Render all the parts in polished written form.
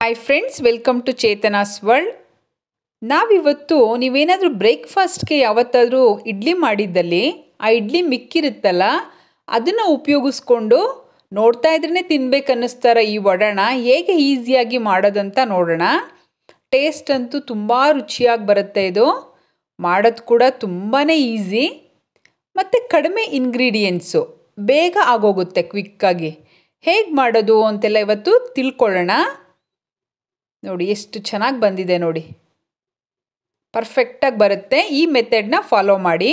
Hi friends, welcome to Chetana's world. ನಾವಿವತ್ತು ನೀವೇನಾದರೂ ಬ್ರೇಕ್ಫಾಸ್ಟ್ಗೆ ಯಾವತ್ತಾದರೂ ಇಡ್ಲಿ ಮಾಡಿದ್ದಲ್ಲಿ ಆ ಇಡ್ಲಿ ಮಿಕ್ಕಿರುತ್ತಲ್ಲ, ಅದನ್ನು ಉಪಯೋಗಿಸ್ಕೊಂಡು ನೋಡ್ತಾ ಇದ್ರೇ ತಿನ್ಬೇಕನ್ನಿಸ್ತಾರ ಈ ವಡಾನ ಹೇಗೆ ಈಸಿಯಾಗಿ ಮಾಡೋದಂತ ನೋಡೋಣ. ಟೇಸ್ಟ್ ಅಂತೂ ತುಂಬ ರುಚಿಯಾಗಿ ಬರುತ್ತೆ. ಇದು ಮಾಡೋದು ಕೂಡ ತುಂಬಾ ಈಸಿ ಮತ್ತು ಕಡಿಮೆ ಇಂಗ್ರೀಡಿಯೆಂಟ್ಸು, ಬೇಗ ಆಗೋಗುತ್ತೆ ಕ್ವಿಕ್ಕಾಗಿ. ಹೇಗೆ ಮಾಡೋದು ಅಂತೆಲ್ಲ ಇವತ್ತು ತಿಳ್ಕೊಳ್ಳೋಣ. ನೋಡಿ ಎಷ್ಟು ಚೆನ್ನಾಗಿ ಬಂದಿದೆ ನೋಡಿ, ಪರ್ಫೆಕ್ಟಾಗಿ ಬರುತ್ತೆ. ಈ ಮೆಥಡ್ನ ಫಾಲೋ ಮಾಡಿ.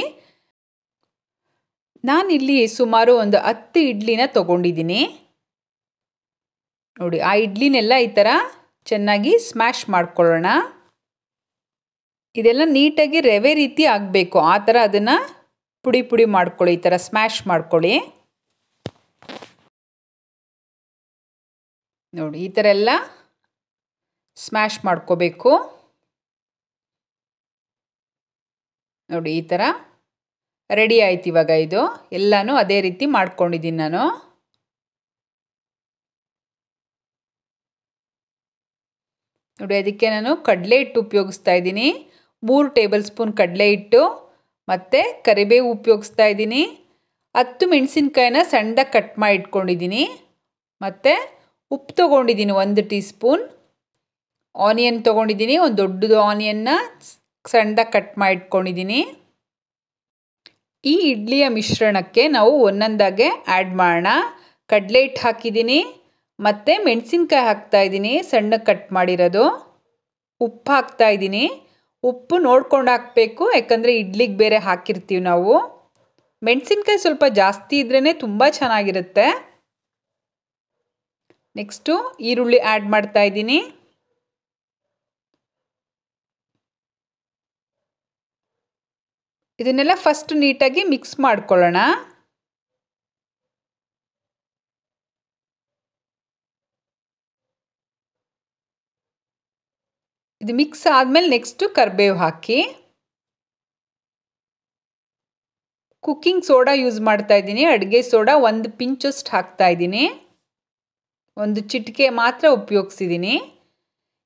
ನಾನಿಲ್ಲಿ ಸುಮಾರು ಒಂದು 10 ಇಡ್ಲಿನ ತೊಗೊಂಡಿದ್ದೀನಿ. ನೋಡಿ, ಆ ಇಡ್ಲಿನೆಲ್ಲ ಈ ಥರ ಚೆನ್ನಾಗಿ ಸ್ಮ್ಯಾಶ್ ಮಾಡ್ಕೊಳ್ಳೋಣ. ಇದೆಲ್ಲ ನೀಟಾಗಿ ರವೆ ರೀತಿ ಆಗಬೇಕು, ಆ ಥರ ಅದನ್ನು ಪುಡಿ ಪುಡಿ ಮಾಡ್ಕೊಳ್ಳಿ, ಈ ಥರ ಸ್ಮ್ಯಾಶ್ ಮಾಡ್ಕೊಳ್ಳಿ. ನೋಡಿ, ಈ ಥರ ಎಲ್ಲ ಸ್ಮ್ಯಾಶ್ ಮಾಡ್ಕೋಬೇಕು. ನೋಡಿ, ಈ ಥರ ರೆಡಿ ಆಯ್ತು. ಇವಾಗ ಇದು ಎಲ್ಲನೂ ಅದೇ ರೀತಿ ಮಾಡ್ಕೊಂಡಿದ್ದೀನಿ ನಾನು. ನೋಡಿ, ಅದಕ್ಕೆ ನಾನು ಕಡಲೆ ಹಿಟ್ಟು ಉಪಯೋಗಿಸ್ತಾ ಇದ್ದೀನಿ. 3 ಟೇಬಲ್ ಸ್ಪೂನ್ ಕಡಲೆ ಹಿಟ್ಟು ಮತ್ತು ಕರಿಬೇವು ಉಪಯೋಗಿಸ್ತಾ ಇದ್ದೀನಿ. 10 ಮೆಣಸಿನ್ಕಾಯಿನ ಸಣ್ಣದಾಗಿ ಕಟ್ ಮಾಡಿ ಇಟ್ಕೊಂಡಿದ್ದೀನಿ. ಮತ್ತು ಉಪ್ಪು ತೊಗೊಂಡಿದ್ದೀನಿ 1 ಟೀ ಸ್ಪೂನ್. ಆನಿಯನ್ ತೊಗೊಂಡಿದ್ದೀನಿ, ಒಂದು ದೊಡ್ಡದು ಆನಿಯನ್ನ ಸಣ್ಣದಾಗಿ ಕಟ್ ಮಾಡಿ ಇಟ್ಕೊಂಡಿದ್ದೀನಿ. ಈ ಇಡ್ಲಿಯ ಮಿಶ್ರಣಕ್ಕೆ ನಾವು ಒಂದೊಂದಾಗೆ ಆ್ಯಡ್ ಮಾಡೋಣ. ಕಡಲೆ ಹಿಟ್ಟು ಹಾಕಿದ್ದೀನಿ, ಮತ್ತು ಮೆಣಸಿನ್ಕಾಯಿ ಹಾಕ್ತಾಯಿದ್ದೀನಿ ಸಣ್ಣಗೆ ಕಟ್ ಮಾಡಿರೋದು. ಉಪ್ಪು ಹಾಕ್ತಾಯಿದ್ದೀನಿ. ಉಪ್ಪು ನೋಡ್ಕೊಂಡು ಹಾಕಬೇಕು, ಯಾಕಂದರೆ ಇಡ್ಲಿಗೆ ಬೇರೆ ಹಾಕಿರ್ತೀವಿ ನಾವು. ಮೆಣಸಿನ್ಕಾಯಿ ಸ್ವಲ್ಪ ಜಾಸ್ತಿ ಇದ್ರೇ ತುಂಬ ಚೆನ್ನಾಗಿರುತ್ತೆ. ನೆಕ್ಸ್ಟು ಈರುಳ್ಳಿ ಆ್ಯಡ್ ಮಾಡ್ತಾಯಿದ್ದೀನಿ. ಇದನ್ನೆಲ್ಲ ಫಸ್ಟ್ ನೀಟಾಗಿ ಮಿಕ್ಸ್ ಮಾಡ್ಕೊಳ್ಳೋಣ. ಇದು ಮಿಕ್ಸ್ ಆದಮೇಲೆ ನೆಕ್ಸ್ಟು ಕರಿಬೇವು ಹಾಕಿ. ಕುಕ್ಕಿಂಗ್ ಸೋಡಾ ಯೂಸ್ ಮಾಡ್ತಾ ಇದ್ದೀನಿ, ಅಡುಗೆ ಸೋಡಾ 1 ಪಿಂಚಷ್ಟು ಹಾಕ್ತಾ ಇದ್ದೀನಿ. 1 ಚಿಟಿಕೆ ಮಾತ್ರ ಉಪಯೋಗಿಸಿದ್ದೀನಿ.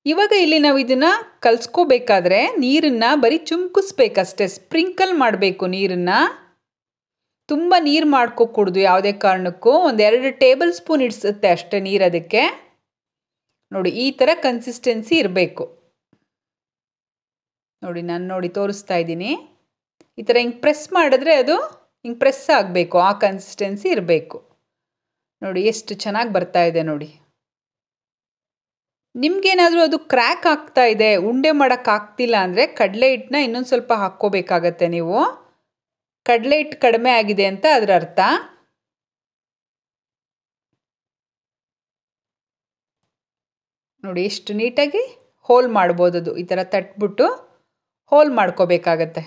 ಇವಾಗ ಇಲ್ಲಿ ನಾವು ಇದನ್ನು ಕಲಿಸ್ಕೋಬೇಕಾದ್ರೆ ನೀರನ್ನು ಬರೀ ಚುಮ್ಕಿಸ್ಬೇಕಷ್ಟೇ, ಸ್ಪ್ರಿಂಕಲ್ ಮಾಡಬೇಕು ನೀರನ್ನು. ತುಂಬ ನೀರು ಮಾಡ್ಕೋಕೂಡ್ದು ಯಾವುದೇ ಕಾರಣಕ್ಕೂ. 1-2 ಟೇಬಲ್ ಸ್ಪೂನ್ ಇಡಿಸುತ್ತೆ ಅಷ್ಟೇ ನೀರು ಅದಕ್ಕೆ. ನೋಡಿ, ಈ ಥರ ಕನ್ಸಿಸ್ಟೆನ್ಸಿ ಇರಬೇಕು. ನೋಡಿ, ನಾನು ತೋರಿಸ್ತಾ ಇದ್ದೀನಿ. ಈ ಥರ ಹಿಂಗೆ ಪ್ರೆಸ್ ಮಾಡಿದ್ರೆ ಅದು ಹಿಂಗೆ ಪ್ರೆಸ್ ಆಗಬೇಕು, ಆ ಕನ್ಸಿಸ್ಟೆನ್ಸಿ ಇರಬೇಕು. ನೋಡಿ ಎಷ್ಟು ಚೆನ್ನಾಗಿ ಬರ್ತಾ ಇದೆ ನೋಡಿ. ನಿಮಗೇನಾದರೂ ಅದು ಕ್ರ್ಯಾಕ್ ಆಗ್ತಾ ಇದೆ, ಉಂಡೆ ಮಾಡೋಕ್ಕಾಗ್ತಿಲ್ಲ ಅಂದರೆ ಕಡಲೆ ಹಿಟ್ಟನ್ನ ಇನ್ನೊಂದು ಸ್ವಲ್ಪ ಹಾಕ್ಕೋಬೇಕಾಗತ್ತೆ ನೀವು. ಕಡಲೆ ಹಿಟ್ಟು ಕಡಿಮೆ ಆಗಿದೆ ಅಂತ ಅದರ ಅರ್ಥ. ನೋಡಿ ಎಷ್ಟು ನೀಟಾಗಿ ಹೋಲ್ ಮಾಡ್ಬೋದು. ಅದು ಈ ಥರ ತಟ್ಬಿಟ್ಟು ಹೋಲ್ ಮಾಡ್ಕೋಬೇಕಾಗತ್ತೆ.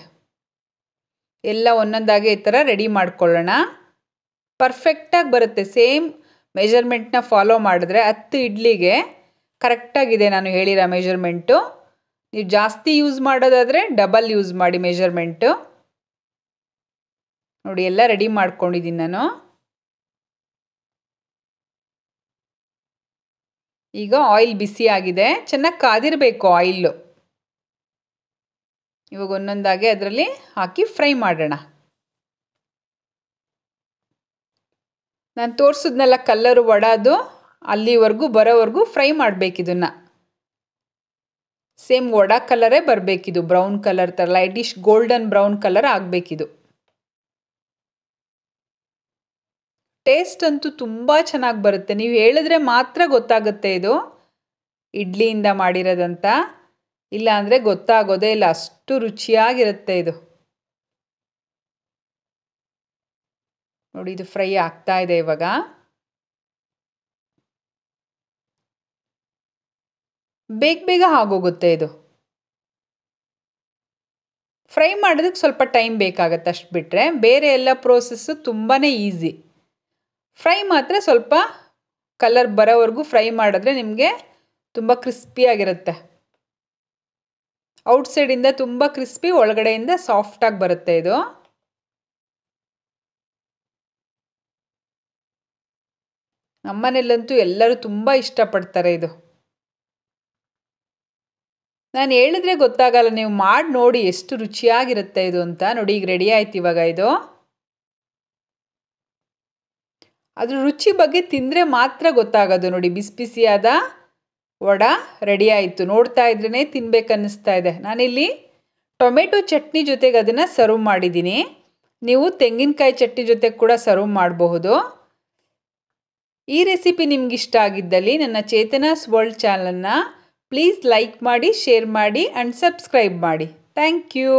ಎಲ್ಲ ಒಂದೊಂದಾಗೆ ಈ ಥರ ರೆಡಿ ಮಾಡ್ಕೊಳ್ಳೋಣ. ಪರ್ಫೆಕ್ಟಾಗಿ ಬರುತ್ತೆ. ಸೇಮ್ ಮೆಜರ್ಮೆಂಟ್ನ ಫಾಲೋ ಮಾಡಿದ್ರೆ 10 ಇಡ್ಲಿಗೆ ಕರೆಕ್ಟಾಗಿದೆ ನಾನು ಹೇಳಿರೋ ಮೆಜರ್ಮೆಂಟು. ನೀವು ಜಾಸ್ತಿ ಯೂಸ್ ಮಾಡೋದಾದರೆ ಡಬಲ್ ಯೂಸ್ ಮಾಡಿ ಮೆಜರ್ಮೆಂಟು. ನೋಡಿ, ಎಲ್ಲ ರೆಡಿ ಮಾಡ್ಕೊಂಡಿದ್ದೀನಿ ನಾನು. ಈಗ ಆಯಿಲ್ ಬಿಸಿ ಆಗಿದೆ, ಚೆನ್ನಾಗಿ ಕಾದಿರಬೇಕು ಆಯಿಲ್ಲು. ಇವಾಗ ಒಂದೊಂದಾಗೆ ಅದರಲ್ಲಿ ಹಾಕಿ ಫ್ರೈ ಮಾಡೋಣ. ನಾನು ತೋರಿಸಿದ್ನೆಲ್ಲ ಕಲ್ಲರು ವಡಾದು ಅಲ್ಲಿವರೆಗೂ ಬರೋವರೆಗೂ ಫ್ರೈ ಮಾಡಬೇಕಿದನ್ನು. ಸೇಮ್ ವಡಾ ಕಲರೇ ಬರಬೇಕಿದು, ಬ್ರೌನ್ ಕಲರ್ ಥರ ಲೈಟಿಶ್ ಗೋಲ್ಡನ್ ಬ್ರೌನ್ ಕಲರ್ ಆಗಬೇಕಿದು. ಟೇಸ್ಟ್ ಅಂತೂ ತುಂಬ ಚೆನ್ನಾಗಿ ಬರುತ್ತೆ. ನೀವು ಹೇಳಿದ್ರೆ ಮಾತ್ರ ಗೊತ್ತಾಗುತ್ತೆ ಇದು ಇಡ್ಲಿಯಿಂದ ಮಾಡಿರೋದಂತ, ಇಲ್ಲ ಅಂದರೆ ಗೊತ್ತಾಗೋದೇ ಇಲ್ಲ, ಅಷ್ಟು ರುಚಿಯಾಗಿರುತ್ತೆ ಇದು. ನೋಡಿ, ಇದು ಫ್ರೈ ಆಗ್ತಾ ಇದೆ ಇವಾಗ. ಬೇಗ ಬೇಗ ಆಗೋಗುತ್ತೆ ಇದು. ಫ್ರೈ ಮಾಡೋದಕ್ಕೆ ಸ್ವಲ್ಪ ಟೈಮ್ ಬೇಕಾಗತ್ತೆ ಅಷ್ಟು ಬಿಟ್ಟರೆ, ಬೇರೆ ಎಲ್ಲ ಪ್ರೋಸೆಸ್ಸು ತುಂಬಾ ಈಸಿ. ಫ್ರೈ ಮಾತ್ರ ಸ್ವಲ್ಪ ಕಲರ್ ಬರೋವರೆಗೂ ಫ್ರೈ ಮಾಡಿದ್ರೆ ನಿಮಗೆ ತುಂಬ ಕ್ರಿಸ್ಪಿಯಾಗಿರುತ್ತೆ. ಔಟ್ಸೈಡಿಂದ ತುಂಬ ಕ್ರಿಸ್ಪಿ, ಒಳಗಡೆಯಿಂದ ಸಾಫ್ಟಾಗಿ ಬರುತ್ತೆ ಇದು. ನಮ್ಮನೇಲಂತೂ ಎಲ್ಲರೂ ತುಂಬ ಇಷ್ಟಪಡ್ತಾರೆ ಇದು. ನಾನು ಹೇಳಿದ್ರೆ ಗೊತ್ತಾಗಲ್ಲ, ನೀವು ಮಾಡಿ ನೋಡಿ ಎಷ್ಟು ರುಚಿಯಾಗಿರುತ್ತೆ ಇದು ಅಂತ. ನೋಡಿ ಈಗ ರೆಡಿ ಆಯ್ತು ಇವಾಗ ಇದು. ಅದ್ರ ರುಚಿ ಬಗ್ಗೆ ತಿಂದರೆ ಮಾತ್ರ ಗೊತ್ತಾಗೋದು. ನೋಡಿ ಬಿಸಿ ಬಿಸಿಯಾದ ವಡೆ ರೆಡಿ ಆಯಿತು. ನೋಡ್ತಾ ಇದ್ರೇ ತಿನ್ಬೇಕನ್ನಿಸ್ತಾ ಇದೆ. ನಾನಿಲ್ಲಿ ಟೊಮೆಟೊ ಚಟ್ನಿ ಜೊತೆಗೆ ಅದನ್ನು ಸರ್ವ್ ಮಾಡಿದ್ದೀನಿ. ನೀವು ತೆಂಗಿನಕಾಯಿ ಚಟ್ನಿ ಜೊತೆಗೆ ಕೂಡ ಸರ್ವ್ ಮಾಡಬಹುದು. ಈ ರೆಸಿಪಿ ನಿಮ್ಗೆ ಇಷ್ಟ ಆಗಿದ್ದಲ್ಲಿ ನನ್ನ ಚೇತನಾಸ್ ವರ್ಲ್ಡ್ ಚಾನಲನ್ನು ಪ್ಲೀಸ್ ಲೈಕ್ ಮಾಡಿ, ಶೇರ್ ಮಾಡಿ ಆ್ಯಂಡ್ ಸಬ್ಸ್ಕ್ರೈಬ್ ಮಾಡಿ. Thank you.